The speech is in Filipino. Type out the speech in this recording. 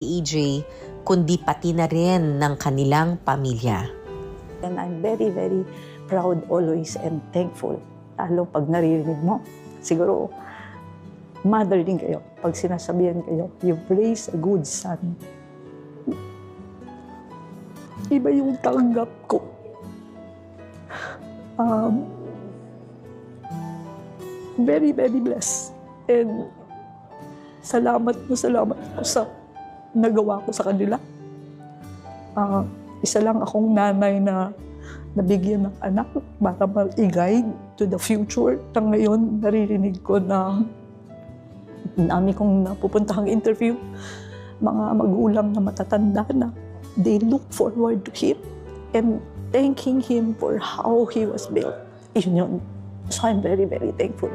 EJ, kundi pati na rin ng kanilang pamilya. And I'm very, very proud always and thankful. Lalo pag naririnig mo, siguro mother din kayo. Pag sinasabihan kayo, you've raised a good son. Iba yung tanggap ko. Very, very blessed. And salamat po sa nagawa ko sa kanila. Isa lang akong nanay na nabigyan ng anak para mag-i-guide to the future. Ngayon, naririnig ko na dami kong napupuntahang interview, mga magulang na matatanda na they look forward to him and thanking him for how he was built. Yun yun. So I'm very, very thankful.